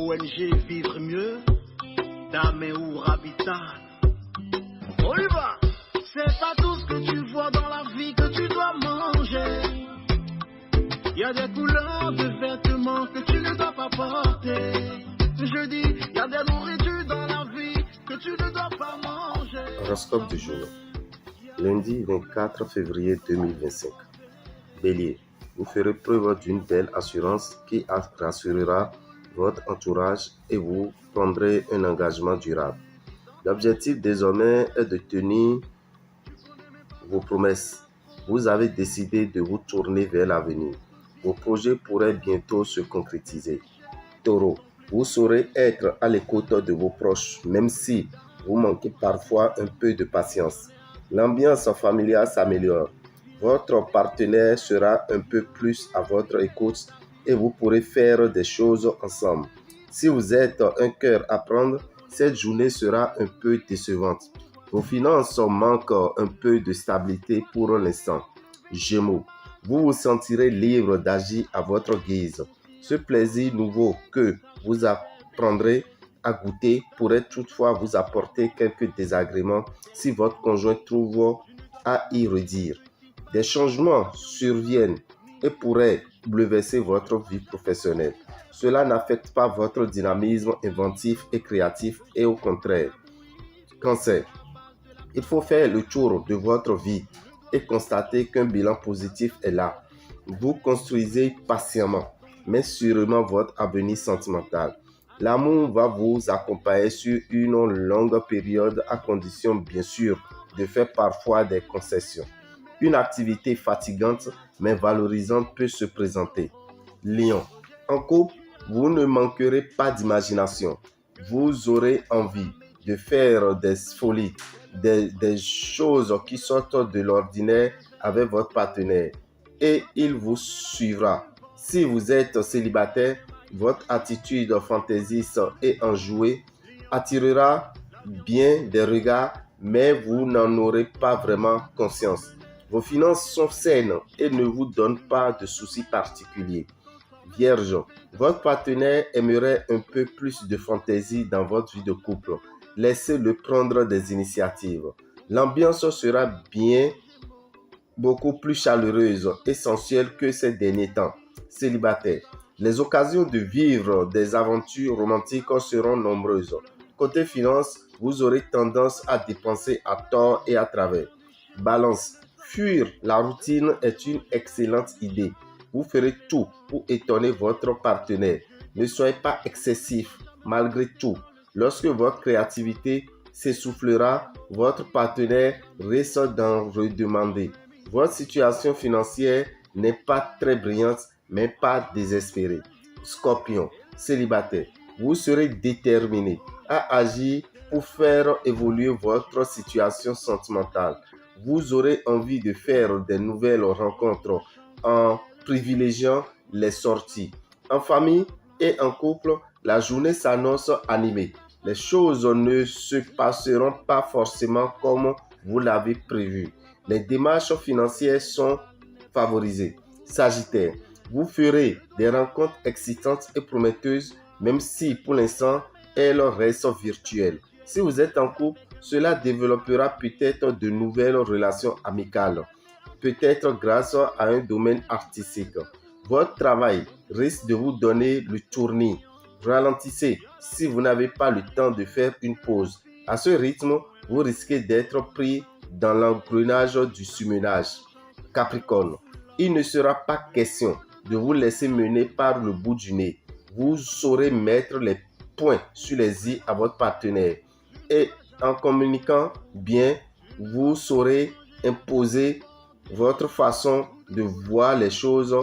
ONG Vivre Mieux, Dame ou Habitat. On y va. C'est pas tout ce que tu vois dans la vie que tu dois manger. Il y a des couleurs de vêtements que tu ne dois pas porter. Je dis, il y a des nourritures dans la vie que tu ne dois pas manger. Horoscope du jour. Lundi 24 février 2025. Bélier. Vous ferez preuve d'une belle assurance qui rassurera votre entourage et vous prendrez un engagement durable. L'objectif désormais est de tenir vos promesses. Vous avez décidé de vous tourner vers l'avenir. Vos projets pourraient bientôt se concrétiser. Taureau. Vous saurez être à l'écoute de vos proches, même si vous manquez parfois un peu de patience. L'ambiance familiale s'améliore. Votre partenaire sera un peu plus à votre écoute et vous pourrez faire des choses ensemble. Si vous êtes un cœur à prendre, cette journée sera un peu décevante. Vos finances manquent un peu de stabilité pour l'instant. Gémeaux. Vous vous sentirez libre d'agir à votre guise. Ce plaisir nouveau que vous apprendrez à goûter pourrait toutefois vous apporter quelques désagréments si votre conjoint trouve à y redire. Des changements surviennent et pourraient bouleverser votre vie professionnelle. Cela n'affecte pas votre dynamisme inventif et créatif et au contraire. Cancer. Il faut faire le tour de votre vie et constater qu'un bilan positif est là. Vous construisez patiemment, mais sûrement votre avenir sentimental. L'amour va vous accompagner sur une longue période à condition bien sûr de faire parfois des concessions. Une activité fatigante mais valorisante peut se présenter. Lion. En couple, vous ne manquerez pas d'imagination. Vous aurez envie de faire des folies, des choses qui sortent de l'ordinaire avec votre partenaire et il vous suivra. Si vous êtes célibataire, votre attitude fantaisiste et enjouée attirera bien des regards, mais vous n'en aurez pas vraiment conscience. Vos finances sont saines et ne vous donnent pas de soucis particuliers. Vierge, votre partenaire aimerait un peu plus de fantaisie dans votre vie de couple. Laissez-le prendre des initiatives. L'ambiance sera beaucoup plus chaleureuse et sensuelle que ces derniers temps. Célibataire, les occasions de vivre des aventures romantiques seront nombreuses. Côté finances, vous aurez tendance à dépenser à tort et à travers. Balance, fuir la routine est une excellente idée. Vous ferez tout pour étonner votre partenaire. Ne soyez pas excessif malgré tout. Lorsque votre créativité s'essoufflera, votre partenaire risque d'en redemander. Votre situation financière n'est pas très brillante, mais pas désespérée. Scorpion, célibataire, vous serez déterminé à agir pour faire évoluer votre situation sentimentale. Vous aurez envie de faire de nouvelles rencontres en privilégiant les sorties. En famille et en couple, la journée s'annonce animée. Les choses ne se passeront pas forcément comme vous l'avez prévu. Les démarches financières sont favorisées. Sagittaire, vous ferez des rencontres excitantes et prometteuses, même si pour l'instant, elles restent virtuelles. Si vous êtes en couple, cela développera peut-être de nouvelles relations amicales, peut-être grâce à un domaine artistique. Votre travail risque de vous donner le tournis. Ralentissez si vous n'avez pas le temps de faire une pause. À ce rythme, vous risquez d'être pris dans l'engrenage du surmenage. Capricorne, il ne sera pas question de vous laisser mener par le bout du nez. Vous saurez mettre les points sur les i à votre partenaire. Et en communiquant bien, vous saurez imposer votre façon de voir les choses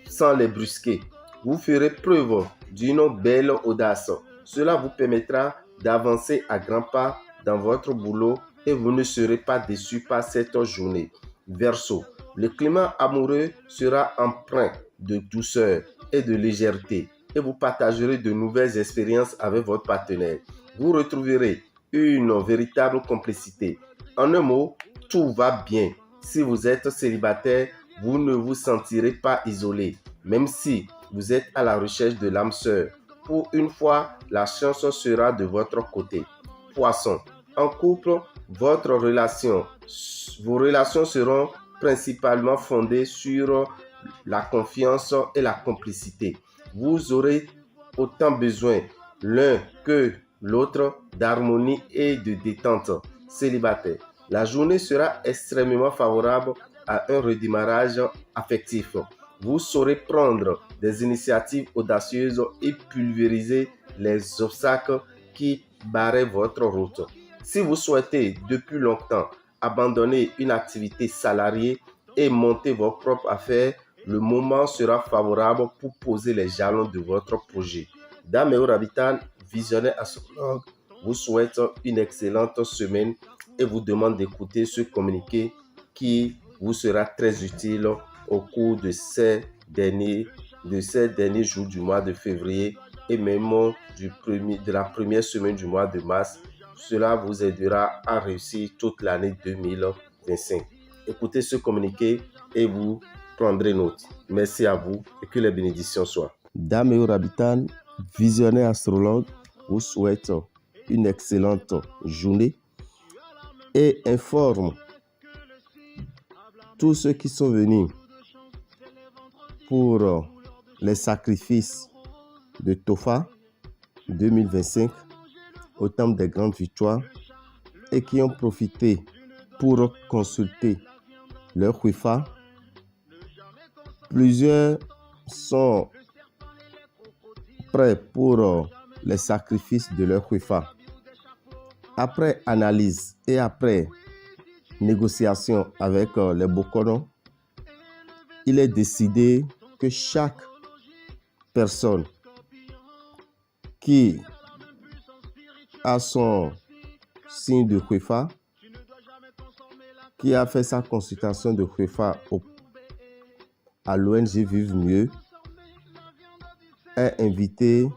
sans les brusquer. Vous ferez preuve d'une belle audace. Cela vous permettra d'avancer à grands pas dans votre boulot et vous ne serez pas déçu par cette journée. Verseau, le climat amoureux sera empreint de douceur et de légèreté et vous partagerez de nouvelles expériences avec votre partenaire. Vous retrouverez une véritable complicité. En un mot, tout va bien. Si vous êtes célibataire, vous ne vous sentirez pas isolé, même si vous êtes à la recherche de l'âme sœur. Pour une fois, la chance sera de votre côté. Poisson, en couple, vos relations seront principalement fondées sur la confiance et la complicité. Vous aurez autant besoin l'un que l'autre d'harmonie et de détente. Célibataire, la journée sera extrêmement favorable à un redémarrage affectif. Vous saurez prendre des initiatives audacieuses et pulvériser les obstacles qui barraient votre route. Si vous souhaitez depuis longtemps abandonner une activité salariée et monter vos propres affaires, le moment sera favorable pour poser les jalons de votre projet. Dame Rabitan, visionnaire astrologue, vous souhaite une excellente semaine et vous demande d'écouter ce communiqué qui vous sera très utile au cours de ces derniers jours du mois de février et même de la première semaine du mois de mars. Cela vous aidera à réussir toute l'année 2025. Écoutez ce communiqué et vous prendrez note. Merci à vous et que les bénédictions soient. Dame Rabitan, visionnaire astrologue, vous souhaite une excellente journée et informe tous ceux qui sont venus pour les sacrifices de Tofa 2025 au temple des grandes victoires et qui ont profité pour consulter leur Khwefa. Plusieurs sont prêts pour les sacrifices de leur Khwefa. Après analyse et après négociation avec les Bokono, il est décidé que chaque personne qui a son signe de Khwefa, qui a fait sa consultation de Khwefa à l'ONG Vive Mieux, est invité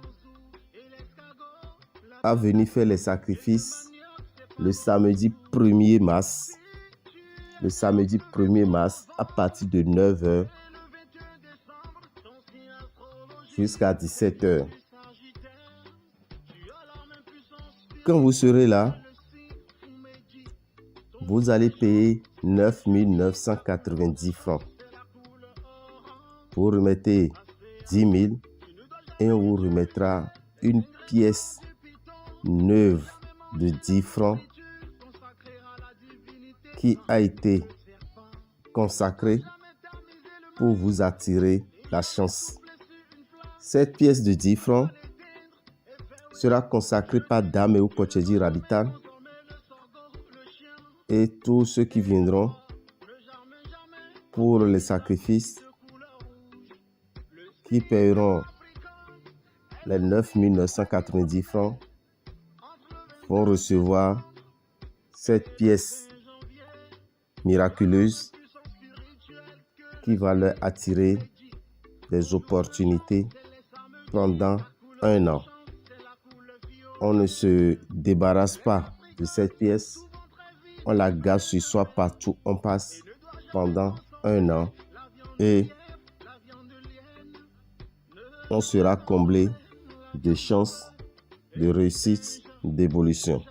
à venir faire les sacrifices le samedi 1er mars. Le samedi 1er mars à partir de 9h jusqu'à 17h. Quand vous serez là, vous allez payer 9 990 francs. Vous remettez 10 000 et on vous remettra une pièce neuve de 10 francs qui a été consacrée pour vous attirer la chance. Cette pièce de 10 francs sera consacrée par Dame Kochedi Rabitan et tous ceux qui viendront pour les sacrifices qui paieront les 9 990 francs vont recevoir cette pièce miraculeuse qui va leur attirer des opportunités pendant un an. On ne se débarrasse pas de cette pièce, on la garde sur soi partout où on passe pendant un an et on sera comblé de chances, de réussite, d'évolution.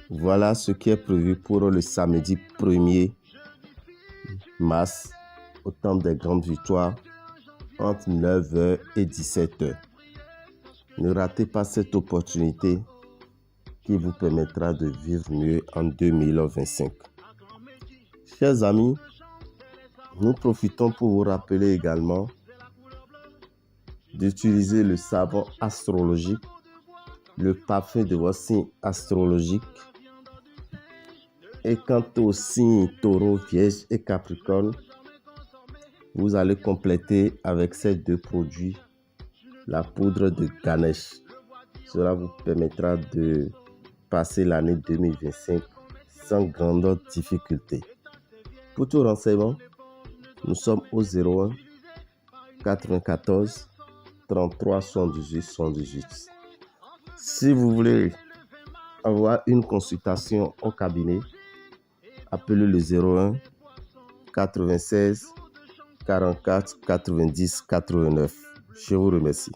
Voilà ce qui est prévu pour le samedi 1er mars au temple des grandes victoires entre 9h et 17h. Ne ratez pas cette opportunité qui vous permettra de vivre mieux en 2025. Chers amis, nous profitons pour vous rappeler également d'utiliser le savon astrologique, le parfum de vos signes astrologiques. Et quant aux signes Taureau, Vierge et Capricorne, vous allez compléter avec ces deux produits la poudre de Ganesh. Cela vous permettra de passer l'année 2025 sans grande difficulté. Pour tout renseignement, nous sommes au 01 94 33 78 78. Si vous voulez avoir une consultation au cabinet, appelez le 01 96 44 90 89. Je vous remercie.